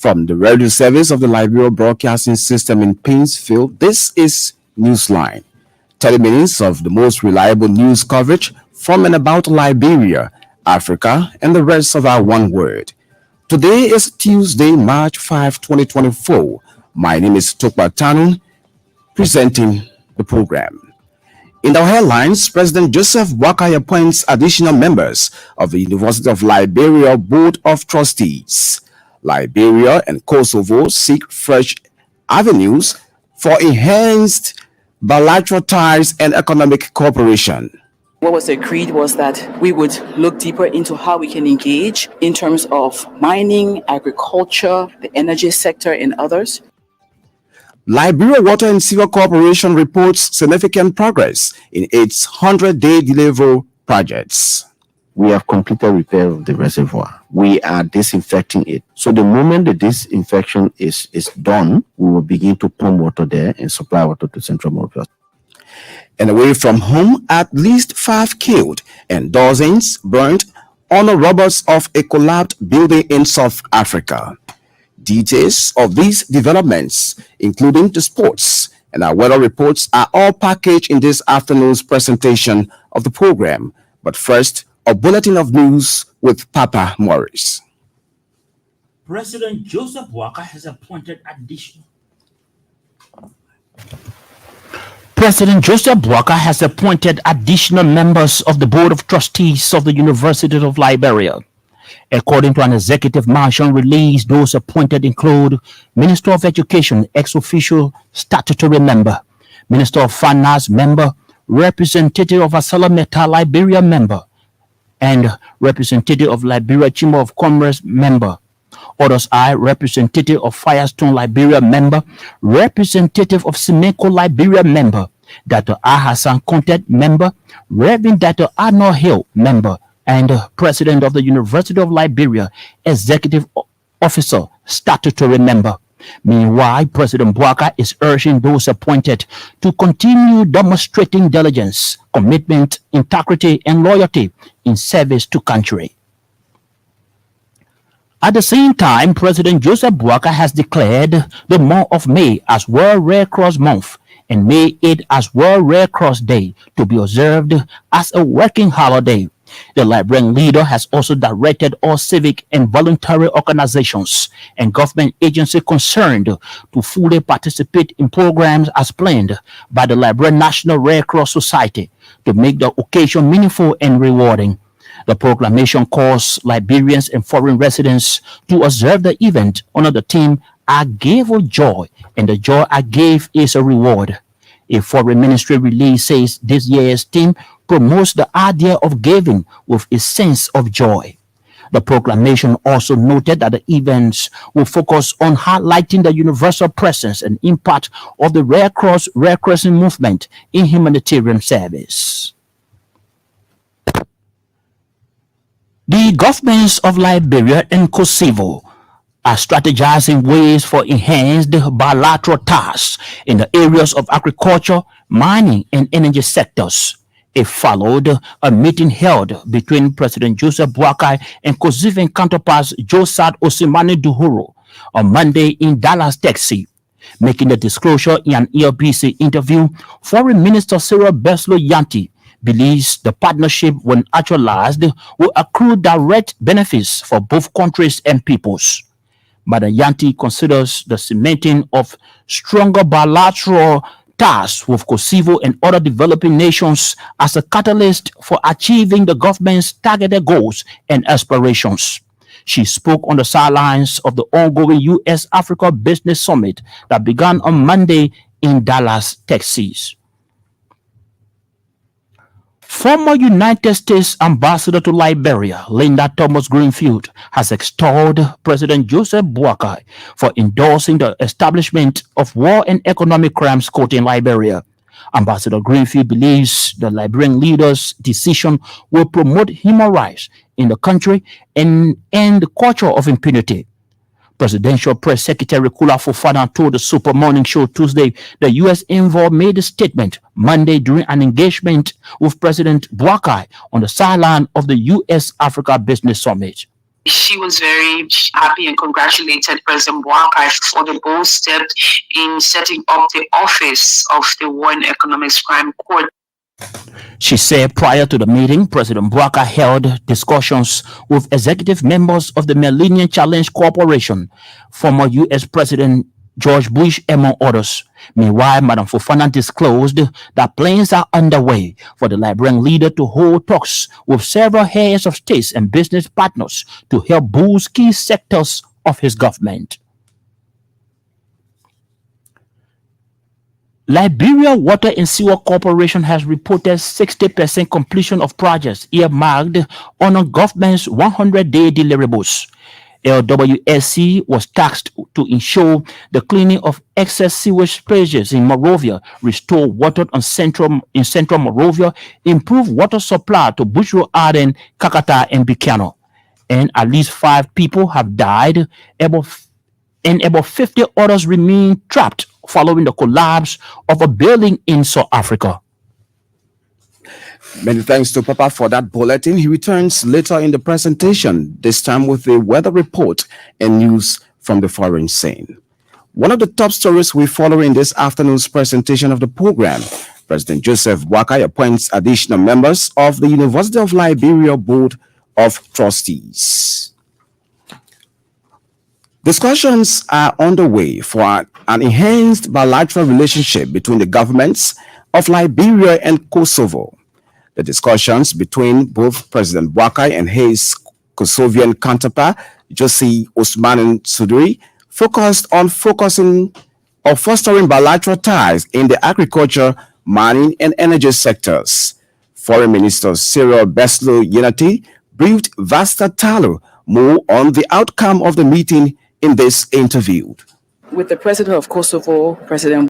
From the radio service of the Liberia Broadcasting System in Painesville, this is Newsline. 30 minutes of the most reliable news coverage from and about Liberia, Africa, and the rest of our one world. Today is Tuesday, March 5, 2024. My name is Tokba Tanun, presenting the program. In our headlines, President Joseph Boakai appoints additional members of the University of Liberia Board of Trustees. Liberia and Kosovo seek fresh avenues for enhanced bilateral ties and economic cooperation. What was agreed was that we would look deeper into how we can engage in terms of mining, agriculture, the energy sector, and others. Liberia Water and Sewer Corporation reports significant progress in its 100-day delivery projects. We have completed repair of the reservoir. We are disinfecting it. So the moment the disinfection is done, we will begin to pump water there and supply water to Central Monrovia. And away from home, at least 5 killed and dozens burnt on the rubbles of a collapsed building in South Africa. Details of these developments, including the sports and our weather reports, are all packaged in this afternoon's presentation of the program. But first, a bulletin of news with Papa Morris. President Joseph Boakai has appointed additional. President Joseph Boakai has appointed additional members of the Board of Trustees of the University of Liberia. According to an executive marshal release, those appointed include Minister of Education, ex-official statutory member, Minister of Finance member, representative of Asala Meta Liberia member, and representative of Liberia Chamber of Commerce member. Others are representative of Firestone Liberia member, representative of Simeco Liberia member, Dr. Hassan Content member, Reverend Dr. Arnold Hill member, and President of the University of Liberia, Executive Officer, Statutory Member. Meanwhile, President Boakai is urging those appointed to continue demonstrating diligence, commitment, integrity, and loyalty in service to country. At the same time, President Joseph Boakai has declared the month of May as World Red Cross Month and May 8 as World Red Cross Day to be observed as a working holiday. The Liberian leader has also directed all civic and voluntary organizations and government agencies concerned to fully participate in programs as planned by the Liberian National Red Cross Society to make the occasion meaningful and rewarding. The proclamation calls Liberians and foreign residents to observe the event under the theme, "I gave of joy, and the joy I gave is a reward." A foreign ministry release says this year's theme promotes the idea of giving with a sense of joy. The proclamation also noted that the events will focus on highlighting the universal presence and impact of the Red Crescent movement in humanitarian service. The governments of Liberia and Kosovo are strategizing ways for enhanced bilateral ties in the areas of agriculture, mining, and energy sectors. It followed a meeting held between President Joseph Boakai and Kosovan counterparts Josad Osimani Duhuru on Monday in Dallas, Texas. Making the disclosure in an ELBC interview, Foreign Minister Cyril Beslo Yanti believes the partnership, when actualized, will accrue direct benefits for both countries and peoples. Madam Yanti considers the cementing of stronger bilateral ties with Kosovo and other developing nations as a catalyst for achieving the government's targeted goals and aspirations. She spoke on the sidelines of the ongoing U.S.-Africa Business Summit that began on Monday in Dallas, Texas. Former United States Ambassador to Liberia, Linda Thomas Greenfield, has extolled President Joseph Boakai for endorsing the establishment of War and Economic Crimes Court in Liberia. Ambassador Greenfield believes the Liberian leader's decision will promote human rights in the country and end the culture of impunity. Presidential Press Secretary Kula Fofana told the Super Morning Show Tuesday the U.S. envoy made a statement Monday during an engagement with President Boakai on the sideline of the U.S.-Africa Business Summit. She was very happy and congratulated President Boakai for the bold step in setting up the office of the War and Economics Crime Court. She said prior to the meeting, President Bouaka held discussions with executive members of the Millennium Challenge Corporation, former U.S. President George Bush, among others. Meanwhile, Madam Fofana disclosed that plans are underway for the Liberian leader to hold talks with several heads of states and business partners to help boost key sectors of his government. Liberia Water and Sewer Corporation has reported 60% completion of projects earmarked on a government's 100-day deliverables. LWSC was tasked to ensure the cleaning of excess sewage sprays in Monrovia, restore water in central Monrovia, improve water supply to Bushro Arden, Kakata, and Bikano. And at least 5 people have died, and about 50 others remain trapped following the collapse of a building in South Africa. Many thanks to Papa for that bulletin. He returns later in the presentation, this time with a weather report and news from the foreign scene. One of the top stories we follow in this afternoon's presentation of the program, President Joseph Boakai appoints additional members of the University of Liberia Board of Trustees. Discussions are underway for an enhanced bilateral relationship between the governments of Liberia and Kosovo. The discussions between both President Boakai and his Kosovian counterpart, Josie Osman Suduri, focused on fostering bilateral ties in the agriculture, mining, and energy sectors. Foreign Minister Cyril Beslo Unity briefed Vasta Talo more on the outcome of the meeting in this interview. With the president of Kosovo, President